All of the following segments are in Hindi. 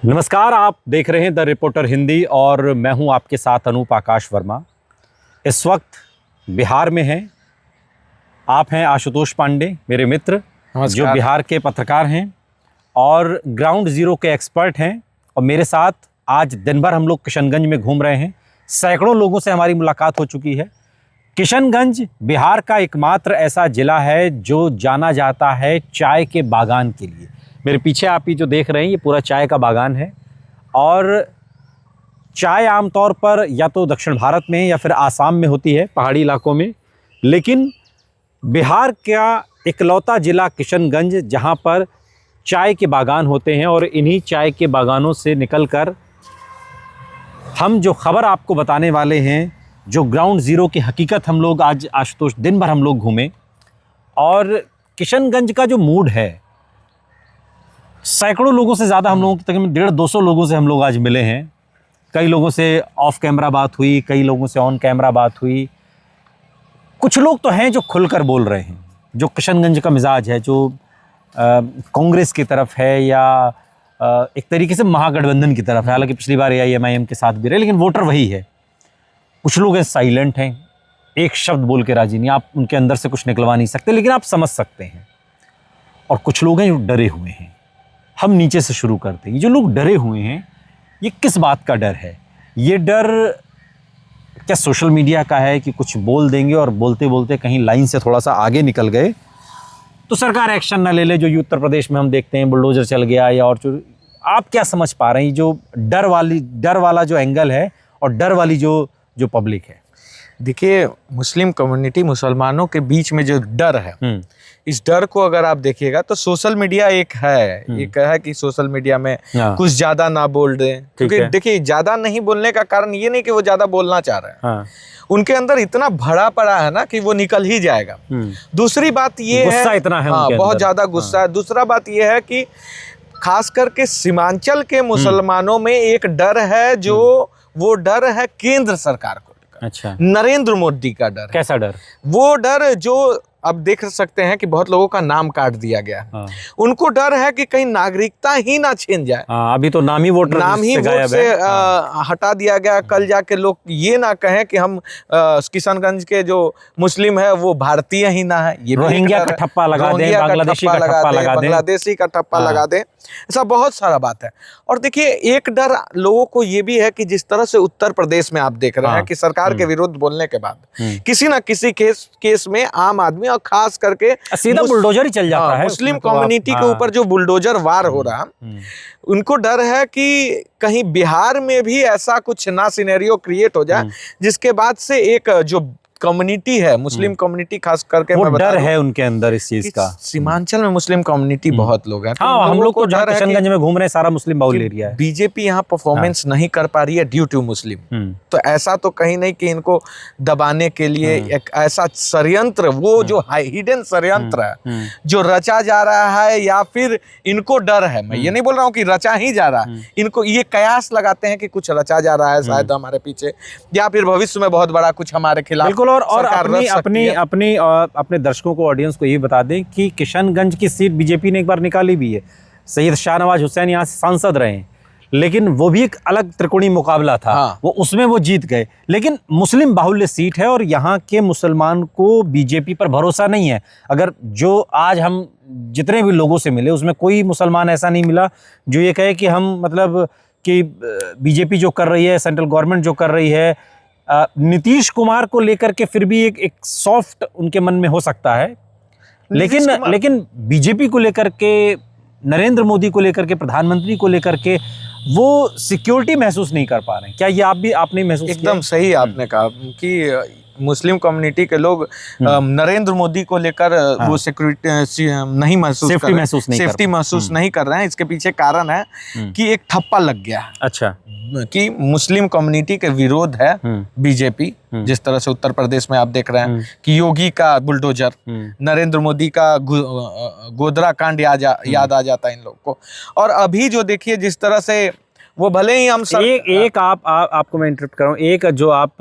नमस्कार, आप देख रहे हैं द रिपोर्टर हिंदी और मैं हूं आपके साथ अनूप आकाश वर्मा। इस वक्त बिहार में हैं, आप हैं आशुतोष पांडे, मेरे मित्र जो बिहार के पत्रकार हैं और ग्राउंड ज़ीरो के एक्सपर्ट हैं। और मेरे साथ आज दिन भर हम लोग किशनगंज में घूम रहे हैं। सैकड़ों लोगों से हमारी मुलाकात हो चुकी है। किशनगंज बिहार का एकमात्र ऐसा ज़िला है जो जाना जाता है चाय के बागान के लिए। मेरे पीछे आप ही जो देख रहे हैं ये पूरा चाय का बागान है। और चाय आमतौर पर या तो दक्षिण भारत में या फिर आसाम में होती है, पहाड़ी इलाकों में, लेकिन बिहार का इकलौता ज़िला किशनगंज जहां पर चाय के बागान होते हैं। और इन्हीं चाय के बागानों से निकलकर हम जो खबर आपको बताने वाले हैं, जो ग्राउंड ज़ीरो की हकीकत हम लोग आज आशुतोष दिन भर हम लोग घूमे। और किशनगंज का जो मूड है, सैकड़ों लोगों से ज़्यादा हम लोगों की तकरीबन 150-200 लोगों से हम लोग आज मिले हैं। कई लोगों से ऑफ कैमरा बात हुई, कई लोगों से ऑन कैमरा बात हुई। कुछ लोग तो हैं जो खुलकर बोल रहे हैं, जो किशनगंज का मिजाज है, जो कांग्रेस की तरफ है या एक तरीके से महागठबंधन की तरफ है। हालांकि पिछली बार AIMIM के साथ भी रहे, लेकिन वोटर वही है। कुछ लोग हैं साइलेंट हैं, एक शब्द बोल के राजी नहीं, आप उनके अंदर से कुछ निकलवा नहीं सकते, लेकिन आप समझ सकते हैं। और कुछ लोग हैं जो डरे हुए हैं। हम नीचे से शुरू करते हैं। ये जो लोग डरे हुए हैं, ये किस बात का डर है? ये डर क्या सोशल मीडिया का है कि कुछ बोल देंगे और बोलते बोलते कहीं लाइन से थोड़ा सा आगे निकल गए तो सरकार एक्शन ना ले ले, जो उत्तर प्रदेश में हम देखते हैं बुलडोजर चल गया या और जो। आप क्या समझ पा रहे हैं जो डर वाला जो एंगल है और डर वाली जो पब्लिक है? देखिए, मुस्लिम कम्युनिटी, मुसलमानों के बीच में जो डर है, इस डर को अगर आप देखिएगा तो सोशल मीडिया एक है कि सोशल मीडिया में कुछ ज्यादा ना बोल दें। क्योंकि देखिए, ज्यादा नहीं बोलने का कारण ये नहीं कि वो ज्यादा बोलना चाह रहे हैं, उनके अंदर इतना भरा पड़ा है ना कि वो निकल ही जाएगा। दूसरी बात ये है, इतना है बहुत ज्यादा गुस्सा है। दूसरा बात ये है कि खास करके सीमांचल के मुसलमानों में एक डर है, जो वो डर है केंद्र सरकार को। अच्छा, नरेंद्र मोदी का डर। कैसा डर? वो डर जो अब देख सकते हैं कि बहुत लोगों का नाम काट दिया गया है। उनको डर है कि कहीं नागरिकता ही ना छीन जाए। अभी तो नाम ही वोट से हटा दिया गया। कल जाके लोग ये ना कहें कि हम किशनगंज के जो मुस्लिम है वो भारतीय ही ना है। ये रोहिंग्या का ठप्पा लगा दें, बांग्लादेशी का ठप्पा लगा दें, बांग्लादेशी का ठप्पा लगा दें, ऐसा बहुत सारा बात है। और देखिए, एक डर लोगों को ये भी है कि जिस तरह से उत्तर प्रदेश में आप देख रहे हैं कि सरकार के विरुद्ध बोलने के बाद किसी ना किसी केस में आम आदमी और खास करके सीधा बुलडोजर ही चल जाता है। मुस्लिम कम्युनिटी के ऊपर जो बुलडोजर वार हो रहा, उनको डर है कि कहीं बिहार में भी ऐसा कुछ ना सिनेरियो क्रिएट हो जाए जिसके बाद से एक जो कम्युनिटी है, मुस्लिम कम्युनिटी खास करके, वो डर है उनके अंदर इस चीज का। सीमांचल में मुस्लिम कम्युनिटी बहुत लोग हैं। हम लोग को जहाँ किशनगंज में घूम रहे हैं, सारा मुस्लिम बाहुल एरिया है। बीजेपी यहाँ परफॉर्मेंस नहीं कर पा रही है ड्यू टू मुस्लिम। तो ऐसा तो कहीं नहीं कि इनको दबाने के लिए एक ऐसा षड्यंत्र, वो जो हिडन षड्यंत्र है जो रचा जा रहा है, या फिर इनको डर है। मैं ये नहीं बोल रहा हूँ कि रचा ही जा रहा है, इनको ये कयास लगाते हैं कि कुछ रचा जा रहा है शायद हमारे पीछे, या फिर भविष्य में बहुत बड़ा कुछ हमारे खिलाफ। और अपने दर्शकों को, ऑडियंस को ये बता दें कि किशनगंज की सीट बीजेपी ने एक बार निकाली भी है। सैयद शाहनवाज हुसैन यहाँ से सांसद रहे हैं, लेकिन वो भी एक अलग त्रिकोणीय मुकाबला था। वो उसमें वो जीत गए, लेकिन मुस्लिम बाहुल्य सीट है और यहाँ के मुसलमान को बीजेपी पर भरोसा नहीं है। अगर जो आज हम जितने भी लोगों से मिले उसमें कोई मुसलमान ऐसा नहीं मिला जो ये कहे कि हम मतलब कि बीजेपी जो कर रही है, सेंट्रल गवर्नमेंट जो कर रही है, नीतीश कुमार को लेकर के फिर भी एक सॉफ्ट उनके मन में हो सकता है, लेकिन बीजेपी को लेकर के, नरेंद्र मोदी को लेकर के, प्रधानमंत्री को लेकर के वो सिक्योरिटी महसूस नहीं कर पा रहे हैं। क्या ये आपने महसूस किया? एकदम सही आपने कहा कि मुस्लिम कम्युनिटी के लोग नरेंद्र मोदी को लेकर वो सिक्योरिटी नहीं महसूस सेफ्टी महसूस नहीं कर रहे हैं। इसके पीछे कारण है कि एक ठप्पा लग गया है। अच्छा, कि मुस्लिम कम्युनिटी के विरोध है बीजेपी। जिस तरह से उत्तर प्रदेश में आप देख रहे हैं कि योगी का बुलडोजर, नरेंद्र मोदी का गोधरा कांड याद आ जाता है इन लोग को। और अभी जो देखिए जिस तरह से वो भले ही हम सब आपको मैं इंटरप्ट कर रहा हूँ। एक जो आप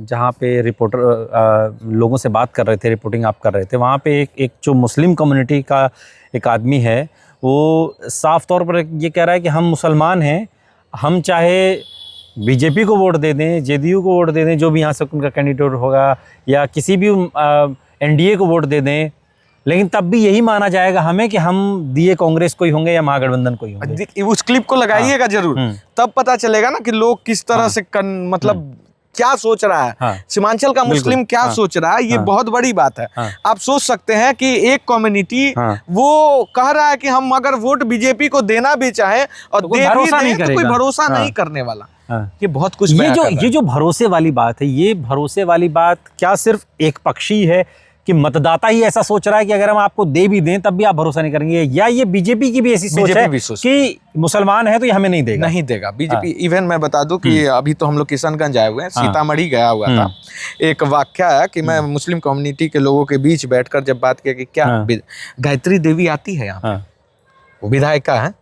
जहाँ पे रिपोर्टर लोगों से बात कर रहे थे, रिपोर्टिंग आप कर रहे थे, वहाँ पे एक जो मुस्लिम कम्युनिटी का एक आदमी है, वो साफ तौर पर ये कह रहा है कि हम मुसलमान हैं, हम चाहे बीजेपी को वोट दे दें, जेडीयू को वोट दे दें, जो भी यहाँ से उनका कैंडिडेट होगा, या किसी भी एनडीए को वोट दे दें, लेकिन तब भी यही माना जाएगा हमें कि हम दिए कांग्रेस को ही होंगे या महागठबंधन को ही होंगे। उस क्लिप को लगाइएगा जरूर, तब पता चलेगा ना कि लोग किस तरह से मतलब क्या सोच रहा है, सीमांचल का मुस्लिम क्या सोच रहा है। ये बहुत बड़ी बात है। आप सोच सकते हैं कि एक कम्युनिटी वो कह रहा है कि हम अगर वोट बीजेपी को देना भी चाहे और दे भी दें तो कोई भरोसा नहीं करने वाला। ये बहुत कुछ ये जो भरोसे वाली बात है, ये भरोसे वाली बात क्या सिर्फ एक पक्षी है कि मतदाता ही ऐसा सोच रहा है कि अगर हम आपको दे भी दें तब भी आप भरोसा नहीं करेंगे, या ये बीजेपी की भी ऐसी सोच है कि मुसलमान है तो ये हमें नहीं देगा? बीजेपी इवन मैं बता दूं कि अभी तो हम लोग किशनगंज आए हुए हैं, सीतामढ़ी गया हुआ था। एक वाक्या है कि मैं मुस्लिम कम्युनिटी के लोगों के बीच बैठकर जब बात किया कि क्या गायत्री देवी आती है यहाँ पे, वो विधायिका है,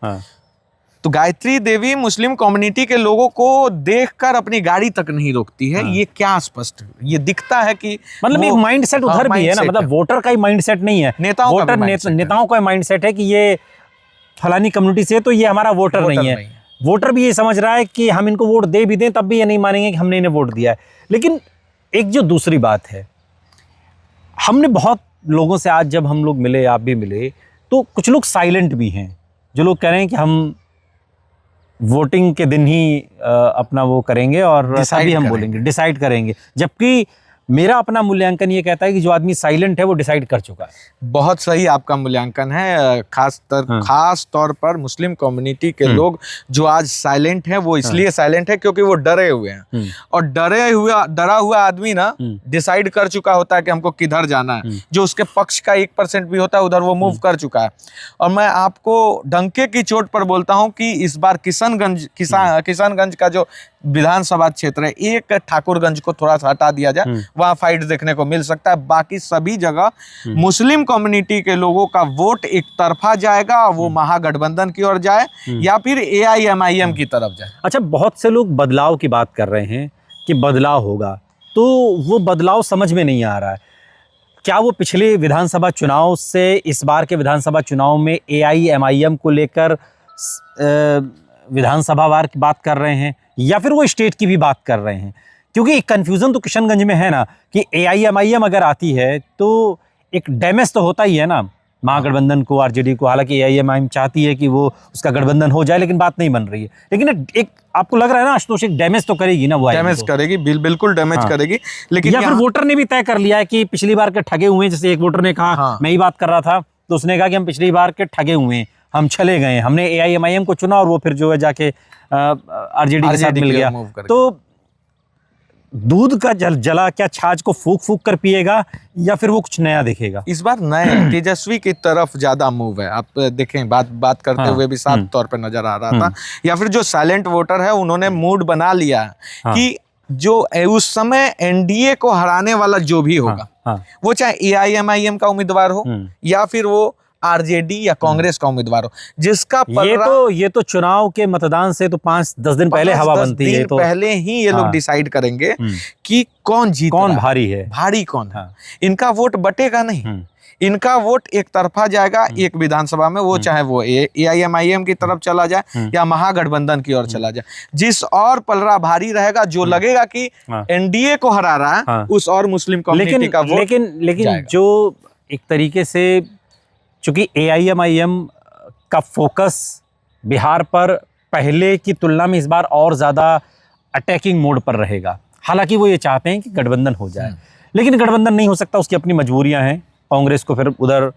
तो गायत्री देवी मुस्लिम कम्युनिटी के लोगों को देखकर अपनी गाड़ी तक नहीं रोकती है। ये क्या स्पष्ट ये दिखता है कि मतलब एक माइंडसेट उधर भी है ना, मतलब वोटर का ही माइंडसेट नहीं है, नेताओं का माइंडसेट है कि ये फलानी कम्युनिटी से तो ये हमारा वोटर नहीं है। वोटर भी ये समझ रहा है कि हम इनको वोट दे भी दें तब भी ये नहीं मानेंगे कि हमने इन्हें वोट दिया है। लेकिन एक जो दूसरी बात है, हमने बहुत लोगों से आज जब हम लोग मिले, आप भी मिले, तो कुछ लोग साइलेंट भी हैं, जो लोग कह रहे हैं कि हम वोटिंग के दिन ही अपना वो करेंगे और तभी हम बोलेंगे, डिसाइड करेंगे। जबकि मेरा अपना मूल्यांकन ये कहता है कि जो आदमी साइलेंट है वो डिसाइड कर चुका है। बहुत सही आपका मूल्यांकन है। खास तौर पर मुस्लिम कम्युनिटी के लोग जो आज साइलेंट हैं वो इसलिए साइलेंट है क्योंकि वो डरे हुए हैं, और डरा हुआ आदमी ना डिसाइड कर चुका होता है कि हमको किधर जाना है। जो उसके पक्ष का 1% भी होता है उधर वो मूव कर चुका है। और मैं आपको डंके की चोट पर बोलता हूँ कि इस बार किशनगंज का जो विधानसभा क्षेत्र है, एक ठाकुरगंज को थोड़ा सा हटा दिया जाए, वहां फाइट देखने को मिल सकता है। बाकी सभी जगह मुस्लिम कम्युनिटी के लोगों का वोट एक तरफा जाएगा, वो महागठबंधन की ओर जाए या फिर AIMIM की तरफ जाए। अच्छा, बहुत से लोग बदलाव की बात कर रहे हैं कि बदलाव होगा, तो वो बदलाव समझ में नहीं आ रहा है। क्या वो पिछले विधानसभा चुनाव से इस बार के विधानसभा चुनाव में AIMIM को लेकर विधानसभा वार की बात कर रहे हैं, या फिर वो स्टेट की भी बात कर रहे हैं? क्योंकि एक कन्फ्यूज़न तो किशनगंज में है ना कि AIMIM अगर आती है तो एक डैमेज तो होता ही है ना महागठबंधन को, RJD को। हालांकि AIMIM चाहती है कि वो उसका गठबंधन हो जाए, लेकिन बात नहीं बन रही है। लेकिन एक आपको लग रहा है ना आशुतोष, एक डैमेज तो करेगी ना वो, डैमेज करेगी, बिल्कुल डैमेज करेगी। लेकिन या फिर वोटर ने भी तय कर लिया है कि पिछली बार के ठगे हुए हैं। जैसे एक वोटर ने कहा, मैं ही बात कर रहा था, तो उसने कहा कि हम पिछली बार के ठगे हुए हैं, हम चले गए, हमने AIMIM को चुना और वो फिर जो है जाके RJD के साथ मिल गया। तो दूध का जला क्या छाछ को फूक फूक कर पिएगा, या फिर वो कुछ नया दिखेगा? इस बार नए तेजस्वी की तरफ ज्यादा मूव है। आप देखें, बात करते हुए भी साफ तौर पे नजर आ रहा था। या फिर जो साइलेंट वोटर है उन्होंने मूड बना लिया कि जो उस समय NDA को हराने वाला जो भी होगा, वो चाहे AIMIM का उम्मीदवार हो या फिर वो RJD या कांग्रेस का उम्मीदवार हो, जिसका ये तो चुनाव के मतदान से तो 5-10 दिन पहले हवा बनती है, तो पहले ही ये लोग डिसाइड करेंगे कि कौन जीत, कौन भारी है, भारी कौन है। इनका वोट बटेगा नहीं, इनका वोट एक तरफा जाएगा एक विधानसभा में, वो चाहे वो AIMIM की तरफ चला जाए या महागठबंधन की ओर चला जाए। जिस और पलड़ा भारी रहेगा, जो लगेगा कि NDA को हरा रहा है, उस और मुस्लिम कम्युनिटी का वोट। लेकिन जो एक तरीके से, चूंकि AIMIM का फोकस बिहार पर पहले की तुलना में इस बार और ज़्यादा अटैकिंग मोड पर रहेगा। हालांकि वो ये चाहते हैं कि गठबंधन हो जाए, लेकिन गठबंधन नहीं हो सकता, उसकी अपनी मजबूरियां हैं। कांग्रेस को फिर उधर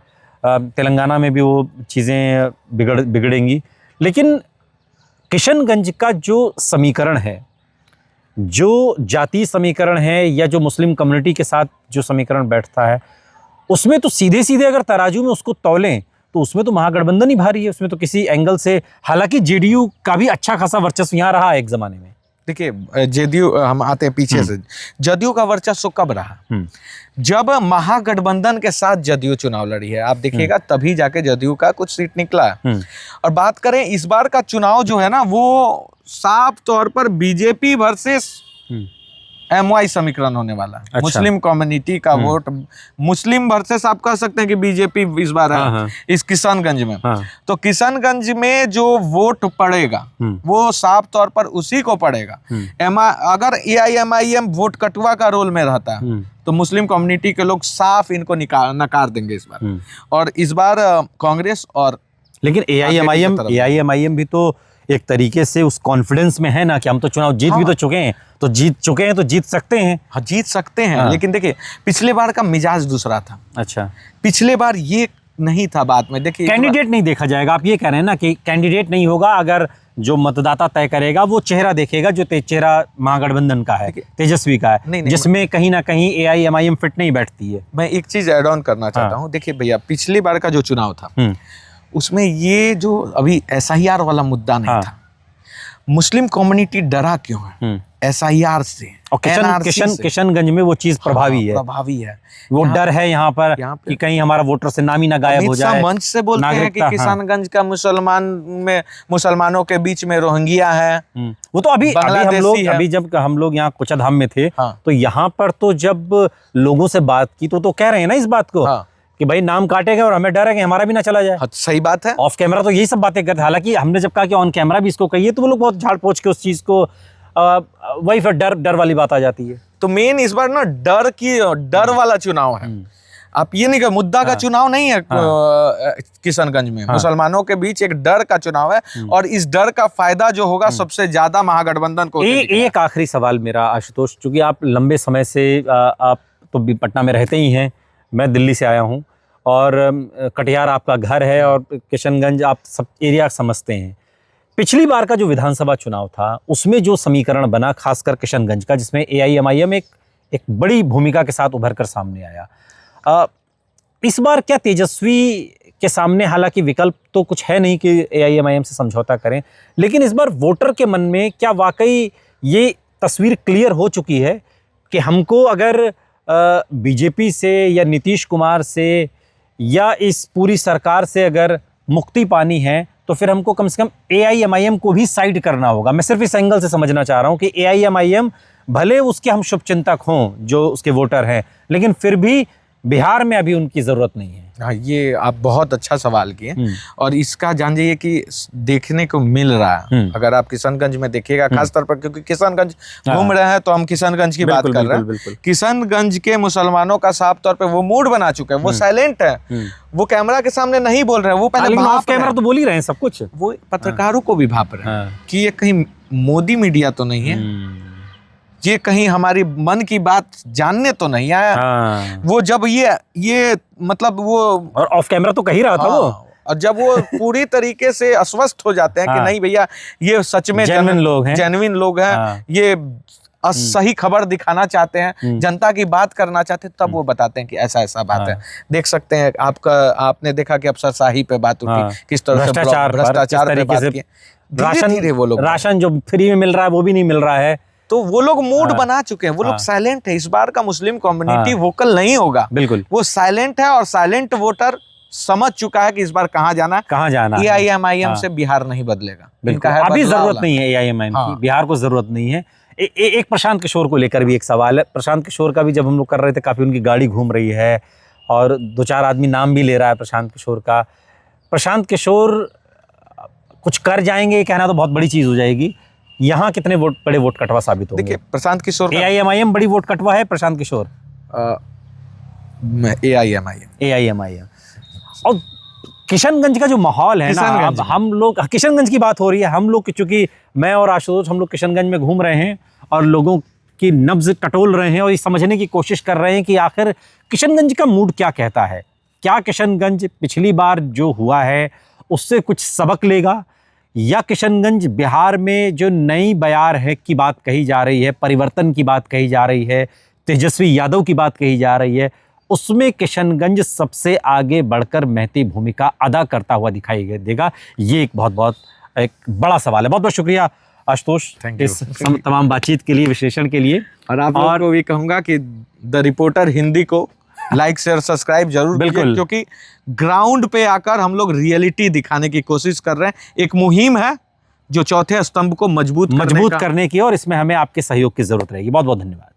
तेलंगाना में भी वो चीज़ें बिगड़ेंगी। लेकिन किशनगंज का जो समीकरण है, जो जातीय समीकरण है, या जो मुस्लिम कम्युनिटी के साथ जो समीकरण बैठता है, उसमें तो सीधे अगर तराजू में उसको तौलें तो उसमें तो महागठबंधन ही भारी है। उसमें तो किसी एंगल से, हालांकि JDU का भी अच्छा खासा वर्चस्व यहाँ रहा एक जमाने में। देखिए, JDU, हम आते हैं पीछे से, JDU का वर्चस्व कब रहा? जब महागठबंधन के साथ JDU चुनाव लड़ी है। आप देखिएगा तभी जाके JDU का कुछ सीट निकला है। और बात करें इस बार का चुनाव जो है ना, वो साफ तौर पर BJP वर्सेस MY समीकरण होने वाला है। अच्छा। मुस्लिम कम्युनिटी का वोट, मुस्लिम वर्सेस आप कह सकते हैं कि बीजेपी इस बार है इस किशनगंज में। तो किशनगंज में जो वोट पड़ेगा वो साफ तौर पर उसी को पड़ेगा। अगर AIMIM वोट कटुआ का रोल में रहता है तो मुस्लिम कम्युनिटी के लोग साफ इनको नकार देंगे इस बार। और इस बार कांग्रेस और लेकिन AIMIM भी तो एक तरीके से उस कॉन्फिडेंस में है ना कि हम तो चुनाव जीत भी तो चुके हैं, तो जीत सकते हैं। हाँ, जीत सकते हैं। लेकिन देखिए पिछले बार का मिजाज दूसरा था। अच्छा, पिछले बार ये नहीं था बात में। देखिए कैंडिडेट नहीं देखा जाएगा, आप ये कह रहे हैं ना कि कैंडिडेट नहीं होगा, अगर जो मतदाता तय करेगा वो चेहरा देखेगा जो चेहरा महागठबंधन का है, तेजस्वी का है, जिसमें कहीं ना कहीं AIMIM फिट नहीं बैठती है। मैं एक चीज ऐड ऑन करना चाहता हूँ। देखिए भैया, पिछली बार का जो चुनाव था उसमें ये जो अभी SIR वाला मुद्दा नहीं था। मुस्लिम कम्युनिटी डरा क्यों है SIR से और किशनगंज में वो चीज प्रभावी है। वो डर है यहाँ पर कि कहीं हमारा वोटर से नाम ही ना गायब हो जाए। मंच से बोलते हैं कि किशनगंज का मुसलमानों के बीच में रोहिंग्या है। वो तो अभी जब हम लोग यहाँ कुचाधाम में थे तो यहाँ पर तो जब लोगों से बात की तो कह रहे हैं ना इस बात को कि भाई नाम काटेगा और हमें डर है कि हमारा भी ना चला जाए। सही बात है। ऑफ कैमरा तो यही सब बातें करते, हालांकि हमने जब कहा कि ऑन कैमरा भी इसको कहिए तो वो लोग बहुत झाड़ पोंछ के उस चीज को वही फिर डर वाली बात आ जाती है। तो मेन इस बार ना डर वाला चुनाव है। आप ये नहीं कह, मुद्दा का चुनाव नहीं है किशनगंज में। मुसलमानों के बीच एक डर का चुनाव है और इस डर का फायदा जो होगा सबसे ज्यादा महागठबंधन को। एक आखिरी सवाल मेरा आशुतोष, चूंकि आप लंबे समय से आप तो पटना में रहते ही हैं, मैं दिल्ली से आया हूँ और कटिहार आपका घर है और किशनगंज आप सब एरिया समझते हैं। पिछली बार का जो विधानसभा चुनाव था उसमें जो समीकरण बना, खासकर किशनगंज का, जिसमें AIMIM एक बड़ी भूमिका के साथ उभर कर सामने आया, इस बार क्या तेजस्वी के सामने, हालांकि विकल्प तो कुछ है नहीं कि AIMIM से समझौता करें, लेकिन इस बार वोटर के मन में क्या वाकई ये तस्वीर क्लियर हो चुकी है कि हमको अगर बीजेपी से या नीतीश कुमार से या इस पूरी सरकार से अगर मुक्ति पानी है तो फिर हमको कम से कम AIMIM को भी साइड करना होगा? मैं सिर्फ इस एंगल से समझना चाह रहा हूं कि AIMIM भले उसके हम शुभचिंतक हों जो उसके वोटर हैं, लेकिन फिर भी बिहार में अभी उनकी जरूरत नहीं है। हाँ, ये आप बहुत अच्छा सवाल किए और इसका जान जाइए कि देखने को मिल रहा है। अगर आप किशनगंज में देखिएगा, खासतौर पर क्योंकि किशनगंज घूम रहे हैं तो हम किशनगंज की बात कर रहे हैं। किशनगंज के मुसलमानों का साफ तौर पे वो मूड बना चुके हैं। वो साइलेंट है, वो कैमरा के सामने नहीं बोल रहे हैं। वो पहले ऑफ कैमरा तो बोल ही रहे हैं सब कुछ। वो पत्रकारों को भी भाप रहे हैं कि ये कहीं मोदी मीडिया तो नहीं है, ये कहीं हमारी मन की बात जानने तो नहीं आया। वो जब ये मतलब वो, और ऑफ कैमरा तो कह ही रहा था वो, और जब वो पूरी तरीके से अस्वस्थ हो जाते हैं कि नहीं भैया ये सच में जेन्युइन लोग हैं, ये सही खबर दिखाना चाहते हैं, जनता की बात करना चाहते हैं, तब वो बताते हैं कि ऐसा बात है। देख सकते हैं आपने देखा कि अफसरशाही पे बात उठी, किस तरह से भ्रष्टाचार पे बात की। धीरे वो लोग, राशन जो फ्री में मिल रहा है वो भी नहीं मिल रहा है, तो वो लोग मूड बना चुके हैं। वो लोग साइलेंट है। इस बार का मुस्लिम कम्युनिटी वोकल नहीं होगा, बिल्कुल वो साइलेंट है और साइलेंट वोटर समझ चुका है कि इस बार कहाँ जाना है। AIMIM से बिहार नहीं बदलेगा। अभी जरूरत नहीं है AIMIM की, बिहार को जरूरत नहीं है। एक प्रशांत किशोर को लेकर भी एक सवाल है। प्रशांत किशोर का भी जब हम लोग कर रहे थे, काफी उनकी गाड़ी घूम रही है और 2-4 आदमी नाम भी ले रहा है प्रशांत किशोर का। प्रशांत किशोर कुछ कर जाएंगे, कहना तो बहुत बड़ी चीज हो जाएगी। यहाँ कितने बड़े वोट कटवा साबित होंगे? देखिए प्रशांत किशोर, AIMIM बड़ी वोट कटवा है, प्रशांत किशोर AIMIM। और किशनगंज का जो माहौल है ना, अब हम लोग किशनगंज की बात हो रही है, हम लोग चूंकि मैं और आशुतोष हम लोग किशनगंज में घूम रहे हैं और लोगों की नब्ज टटोल रहे हैं और ये समझने की कोशिश कर रहे हैं कि आखिर किशनगंज का मूड क्या कहता है। क्या किशनगंज पिछली बार जो हुआ है उससे कुछ सबक लेगा, या किशनगंज बिहार में जो नई बयार है की बात कही जा रही है, परिवर्तन की बात कही जा रही है, तेजस्वी यादव की बात कही जा रही है, उसमें किशनगंज सबसे आगे बढ़कर महती भूमिका अदा करता हुआ दिखाई देगा? ये एक बहुत एक बड़ा सवाल है। बहुत बहुत शुक्रिया आशुतोष इस तमाम बातचीत के लिए, विश्लेषण के लिए। और आप लोगों को भी कहूंगा कि द रिपोर्टर हिंदी को लाइक शेयर सब्सक्राइब जरूर कीजिए, क्योंकि ग्राउंड पे आकर हम लोग रियलिटी दिखाने की कोशिश कर रहे हैं। एक मुहिम है जो चौथे स्तंभ को मजबूत करने की, और इसमें हमें आपके सहयोग की जरूरत रहेगी। बहुत बहुत धन्यवाद।